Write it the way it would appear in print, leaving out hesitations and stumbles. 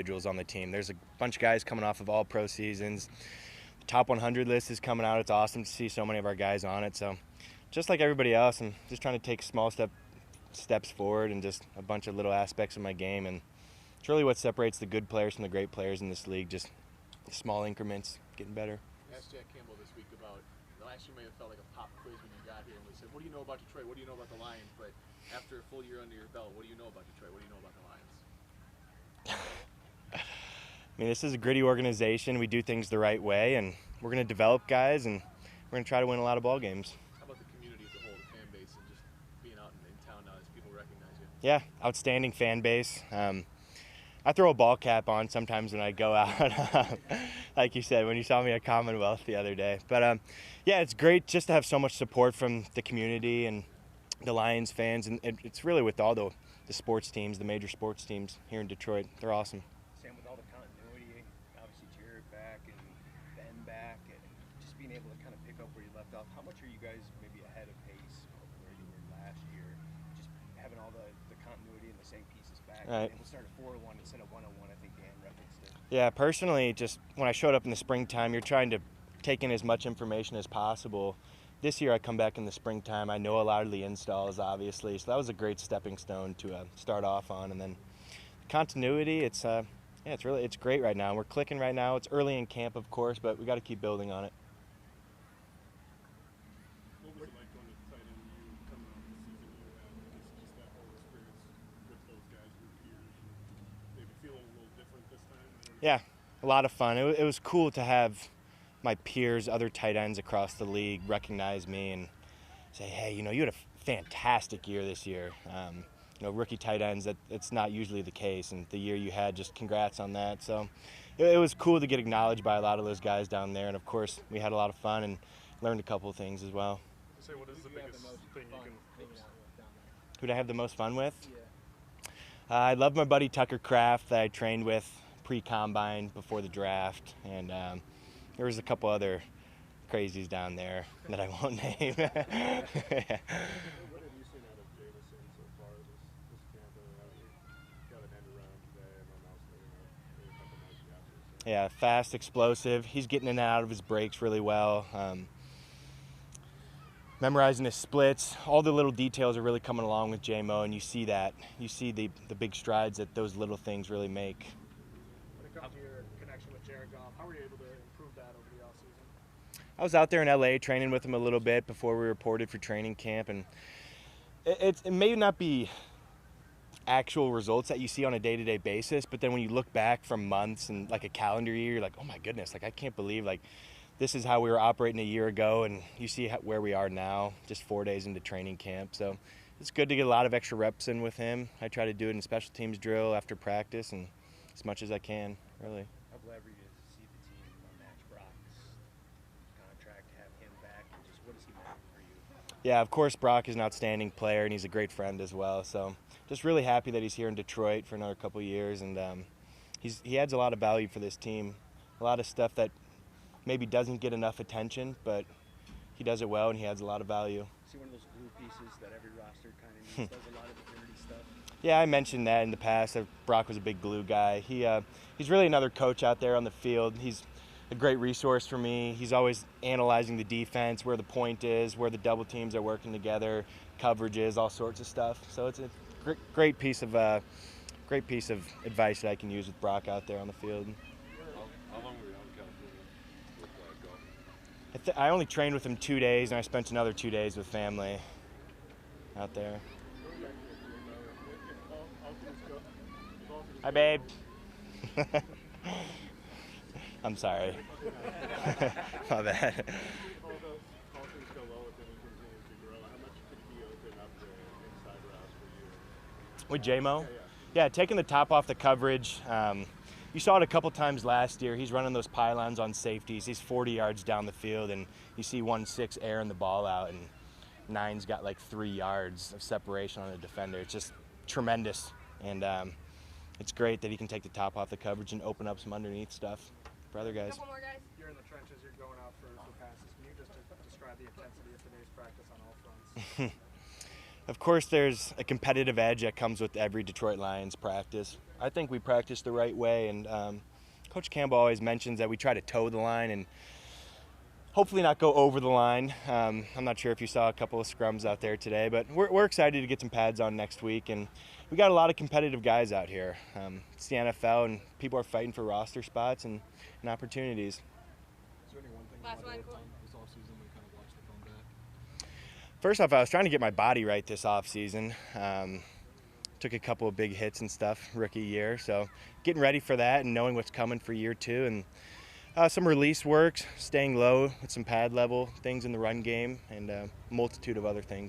individuals on the team. There's a bunch of guys coming off of all pro seasons. The top 100 list is coming out. It's awesome to see so many of our guys on it. So just like everybody else, I'm just trying to take small steps forward and just a bunch of little aspects of my game. And it's really what separates the good players from the great players in this league, just small increments, getting better. I asked Jack Campbell this week about, last year may have felt like a pop quiz when you got here, and we said, what do you know about Detroit? What do you know about the Lions? But after a full year under your belt, what do you know about Detroit? What do you know about the Lions? I mean, this is a gritty organization. We do things the right way, and we're going to develop guys, and we're going to try to win a lot of ball games. How about the community as a whole, the fan base, and just being out in town now as people recognize you? Yeah, outstanding fan base. I throw a ball cap on sometimes when I go out, like you said, when you saw me at Commonwealth the other day. But yeah, it's great just to have so much support from the community and the Lions fans, and it's really with all the sports teams, the major sports teams here in Detroit. They're awesome. Sam, with all the continuity, obviously Jared back and Ben back, and just being able to kind of pick up where you left off, how much are you guys maybe ahead of pace of where you were last year? Just having all the continuity and the same pieces back. Right. And we'll start at 4-1 instead of 1-1, I think Dan referenced it. Yeah, personally, just when I showed up in the springtime, you're trying to take in as much information as possible. This year I come back in the springtime. I know a lot of the installs, obviously, so that was a great stepping stone to start off on. And then continuity, it's great right now. We're clicking right now. It's early in camp, of course, but we got to keep building on it. What was it like going to the tight end you coming off the season you had? Just that whole experience with those guys, your peers, maybe feeling a little different this time? Yeah, a lot of fun. It was cool to have my peers, other tight ends across the league, recognize me and say, hey, you had a fantastic year this year. Rookie tight ends, it's not usually the case, and the year you had, just congrats on that. So it was cool to get acknowledged by a lot of those guys down there, and of course we had a lot of fun and learned a couple of things as well. Say, what is the biggest thing you can... Who'd I have the most fun with? Yeah. I love my buddy Tucker Kraft that I trained with pre-combine before the draft, and there was a couple other crazies down there that I won't name. What have you seen out of Jameson so far this camp? You got an end around today, and then also a couple nice gaps. Yeah, fast, explosive. He's getting in and out of his breaks really well. Memorizing his splits. All the little details are really coming along with J-Mo, and you see that. You see the big strides that those little things really make. When it comes to your connection with Jared Goff, how were you able to improve that over the offseason? I was out there in LA training with him a little bit before we reported for training camp, and it may not be actual results that you see on a day-to-day basis, but then when you look back from months and like a calendar year, you're like, oh my goodness, like I can't believe like this is how we were operating a year ago, and you see where we are now, just 4 days into training camp. So it's good to get a lot of extra reps in with him. I try to do it in special teams drill after practice and as much as I can, really. How glad were you to see the team match Brock's contract, have him back, and just what does he mean for you? Yeah, of course, Brock is an outstanding player, and he's a great friend as well. So just really happy that he's here in Detroit for another couple of years, and he adds a lot of value for this team. A lot of stuff that maybe doesn't get enough attention, but he does it well, and he adds a lot of value. Is he one of those glue pieces that every roster kind of needs, does a lot of the dirty stuff? Yeah, I mentioned that in the past. Brock was a big glue guy. He's really another coach out there on the field. He's a great resource for me. He's always analyzing the defense, where the point is, where the double teams are working together, coverages, all sorts of stuff. So it's a great piece of advice that I can use with Brock out there on the field. How long were you out in California with Goff? I only trained with him 2 days, and I spent another 2 days with family out there. Hi, babe. I'm sorry. My bad. All things go well with him and continues to grow. How much could he open up the inside routes for you? With J-Mo? Yeah. Yeah, taking the top off the coverage. You saw it a couple times last year. He's running those pylons on safeties. He's 40 yards down the field, and you see 1-6 airing the ball out, and 9's got like 3 yards of separation on a defender. It's just tremendous, and it's great that he can take the top off the coverage and open up some underneath stuff for other guys. Couple more guys. You're in the trenches. You're going out for passes. Can you just describe the intensity of today's practice on all fronts? Of course, there's a competitive edge that comes with every Detroit Lions practice. I think we practice the right way, and Coach Campbell always mentions that we try to toe the line and hopefully not go over the line. I'm not sure if you saw a couple of scrums out there today, but we're excited to get some pads on next week, and we got a lot of competitive guys out here. It's the NFL, and people are fighting for roster spots and opportunities. Is there any one thing Last you one, want to cool. work on this offseason when you kind of watch the film back? First off, I was trying to get my body right this offseason. Took a couple of big hits and stuff rookie year, so getting ready for that and knowing what's coming for year 2, and some release work, staying low with some pad level things in the run game, and a multitude of other things.